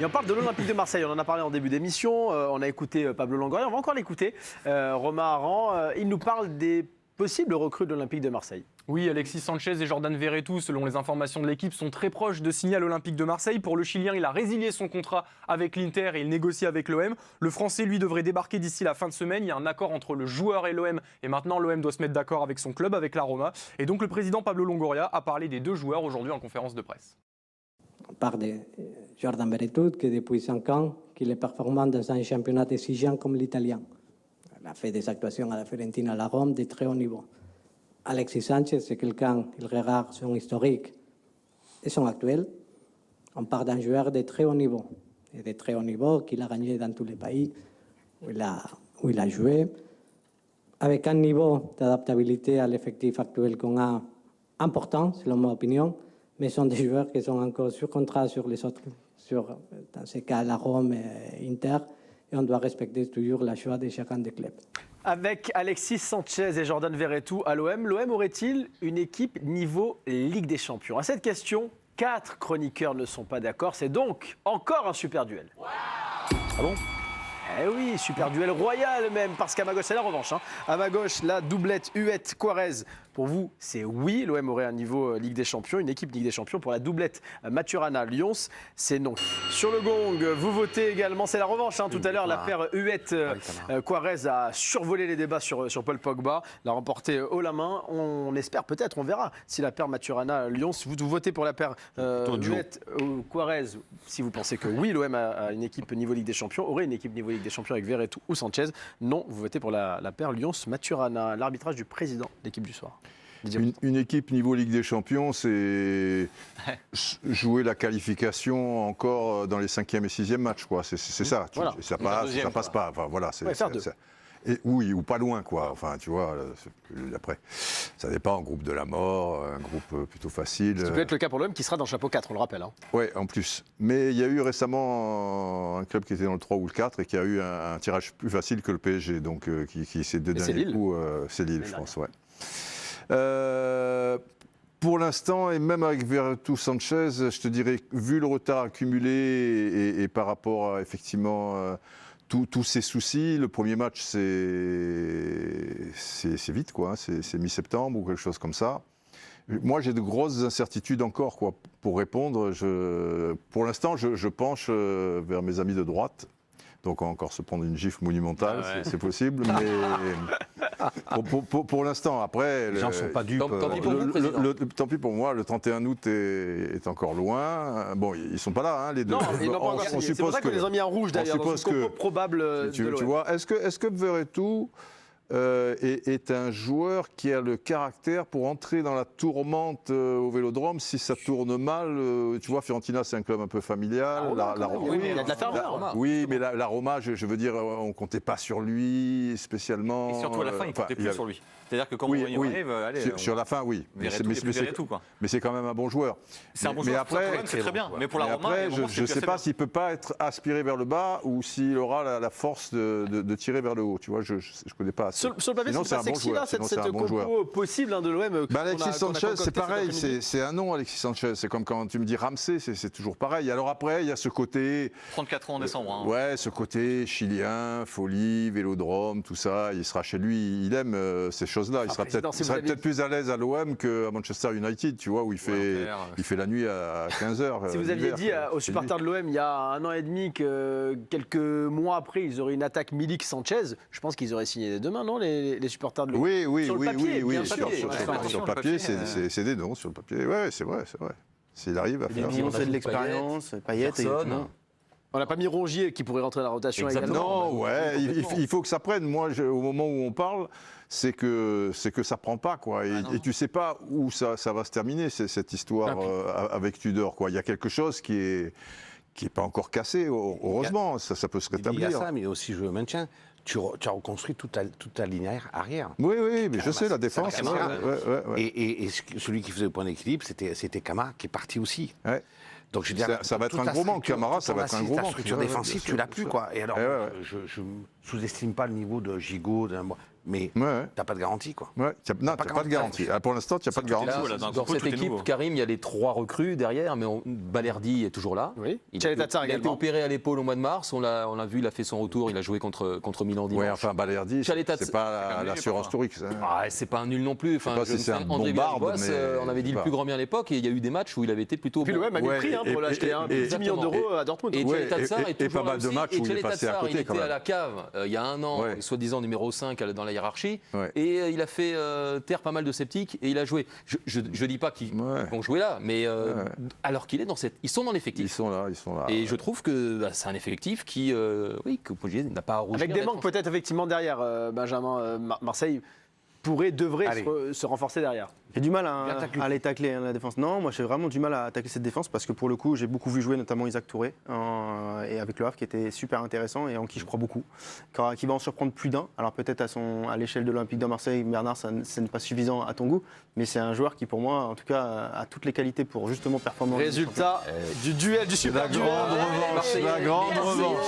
Et on parle de l'Olympique de Marseille. On en a parlé en début d'émission. On a écouté Pablo Longoria. On va encore l'écouter. Romain Aran, il nous parle des possibles recrues de l'Olympique de Marseille. Oui, Alexis Sanchez et Jordan Verretou, selon les informations de l'équipe, sont très proches de signer à l'Olympique de Marseille. Pour le Chilien, il a résilié son contrat avec l'Inter et il négocie avec l'OM. Le Français, lui, devrait débarquer d'ici la fin de semaine. Il y a un accord entre le joueur et l'OM. Et maintenant, l'OM doit se mettre d'accord avec son club, avec la Roma. Et donc, le président Pablo Longoria a parlé des deux joueurs aujourd'hui en conférence de presse. On parle de Jordan Verretou, qui depuis 5 ans, qu'il est performant dans un championnat exigeant comme l'italien. Il a fait des actuations à la Fiorentina, à la Rome, de très haut niveau. Alexis Sanchez, c'est quelqu'un, il regarde son historique et son actuel. On parle d'un joueur de très haut niveau. Et de très haut niveau qu'il a gagné dans tous les pays où il a joué. Avec un niveau d'adaptabilité à l'effectif actuel qu'on a important, selon mon opinion. Mais ce sont des joueurs qui sont encore sur contrat sur les autres, dans ce cas, la Rome et Inter. Et on doit respecter toujours la choix de chacun des clubs. Avec Alexis Sanchez et Jordan Verretou à l'OM, l'OM aurait-il une équipe niveau Ligue des Champions? À cette question, 4 chroniqueurs ne sont pas d'accord. C'est donc encore un super duel. Wow. Ah bon? Eh oui, super duel royal même, parce qu'à ma gauche, c'est la revanche. À ma gauche, la doublette Huet-Quarez. Pour vous, c'est oui, l'OM aurait un niveau Ligue des Champions, une équipe Ligue des Champions. Pour la doublette Maturana-Lyons, c'est non. Sur le gong, vous votez également, c'est la revanche. Tout à l'heure, la paire Huet-Quarez a survolé les débats sur Paul Pogba, l'a remporté haut la main. On espère peut-être, on verra si la paire Maturana-Lyons, vous votez pour la paire Huet-Quarez, si vous pensez que oui, l'OM a une équipe niveau Ligue des Champions, aurait une équipe niveau Ligue des Champions avec Verretou ou Sanchez. Non, vous votez pour la paire Lyons-Maturana. L'arbitrage du président de l'équipe du soir. Une équipe niveau Ligue des Champions, c'est jouer la qualification encore dans les 5e et 6e matchs, quoi. C'est ça. Voilà. Ça passe pas. Enfin, voilà, et oui, ou pas loin, quoi. Enfin, tu vois, après, ça dépend, un groupe de la mort, un groupe plutôt facile. Ça peut être le cas pour l'OM qui sera dans le chapeau 4, on le rappelle. Oui, en plus. Mais il y a eu récemment un club qui était dans le 3 ou le 4 et qui a eu un tirage plus facile que le PSG, donc qui s'est deux derniers coups. C'est Lille, je pense, ouais. Pour l'instant, et même avec Verretou Sanchez, je te dirais, vu le retard accumulé et par rapport à effectivement tous ces soucis, le premier match c'est vite, quoi, c'est mi-septembre ou quelque chose comme ça. Moi, j'ai de grosses incertitudes encore, quoi, pour répondre. Pour l'instant, je penche vers mes amis de droite. Donc on va encore se prendre une gifle monumentale, c'est possible, mais pour l'instant, après... Les gens ne sont pas dupes. Tant pis pour moi, le 31 août est encore loin. Bon, ils ne sont pas là, les deux. Non, ils n'ont pas encore signé. C'est pour ça qu'on les a mis en rouge, d'ailleurs, dans ce compo probable tu vois, est-ce que Verretou est un joueur qui a le caractère pour entrer dans la tourmente au Vélodrome si ça tourne mal? Tu vois, Fiorentina, c'est un club un peu familial. Oui, mais il y a de la ferveur. Oui, mais la Roma, je veux dire, on ne comptait pas sur lui spécialement. Et surtout à la fin, il ne comptait plus sur lui. C'est-à-dire que quand on arrive, allez, sur la fin, oui. Mais c'est quand même un bon joueur. C'est un bon joueur. Après, c'est très bien. Mais pour la Roma, je ne sais pas s'il ne peut pas être aspiré vers le bas ou s'il aura la force de tirer vers le haut. Tu vois, je ne connais pas assez. Sur le papier, c'est pas sexy là, cette compo possible de l'OM. Alexis Sanchez, c'est pareil, c'est un nom, Alexis Sanchez. C'est comme quand tu me dis Ramsey, c'est toujours pareil. Alors après, il y a ce côté... 34 ans en décembre. Ouais, ce côté chilien, folie, vélodrome, tout ça. Il sera chez lui, il aime ces choses-là. Il sera peut-être plus à l'aise à l'OM qu'à Manchester United, tu vois, où il fait la nuit à 15h. Si vous aviez dit aux supporters de l'OM il y a 1 an et demi que quelques mois après, ils auraient une attaque Milik-Sanchez, je pense qu'ils auraient signé demain, non, les supporters de l'OM? Oui. Sur le papier, c'est des noms sur le papier. Ouais, c'est vrai. S'il arrive à faire... C'est de l'expérience, Payet et on n'a pas mis Rongier qui pourrait rentrer dans la rotation également. Non, ouais, il faut que ça prenne. Moi, au moment où on parle, c'est que ça prend pas, quoi. Et tu sais pas où ça va se terminer, cette histoire avec Tudor, quoi. Il y a quelque chose qui est pas encore cassé. Heureusement, ça peut se rétablir. Il y a ça, mais aussi je maintiens. Tu as reconstruit toute ta ligne arrière. Oui, mais je sais, la défense. Et celui qui faisait le point d'équilibre, c'était Camara qui est parti aussi. Ouais. Donc je veux dire, ça va être un gros manque. Camara, ça va être un gros manque. La structure défensive, tu l'as plus, quoi. Et alors, je sous-estime pas le niveau de Gigot. mais t'as pas de garantie, quoi. Non, t'as pas de garantie. Pour l'instant, tu n'as pas de garantie. Dans cette équipe, Karim, il y a les 3 recrues derrière, mais Balerdi est toujours là. Oui. Il a été opéré à l'épaule au mois de mars. On l'a vu, il a fait son retour. Il a joué contre Milan dimanche. Oui, enfin, Balerdi, c'est pas l'assurance tourique. C'est pas un nul non plus. Enfin, c'est un André bombarde, on avait dit le plus grand bien à l'époque, et il y a eu des matchs où il avait été plutôt. Puis l'OM a mis le prix pour l'acheter, 10 millions d'euros à Dortmund. Et pas mal de matchs où il est passé à côté. Il était à la cave il y a un an, soi-disant numéro 5 dans la hiérarchie, et il a fait taire pas mal de sceptiques, et il a joué. Je dis pas qu'ils vont jouer là, mais alors qu'il est dans cette. Ils sont dans l'effectif. Ils sont là. Et je trouve que c'est un effectif qui, n'a pas à rougir. Avec des manques peut-être effectivement derrière, Benjamin, Marseille devrait se renforcer derrière. J'ai du mal à les tacler, la défense. Non, moi j'ai vraiment du mal à tacler cette défense parce que pour le coup, j'ai beaucoup vu jouer notamment Isaac Touré et avec le Havre qui était super intéressant et en qui je crois beaucoup, qui va en surprendre plus d'un. Alors peut-être à l'échelle de l'Olympique de Marseille, Bernard, ça n'est pas suffisant à ton goût, mais c'est un joueur qui pour moi, en tout cas, a toutes les qualités pour justement performer. Résultat du duel, du super duel. La grande revanche.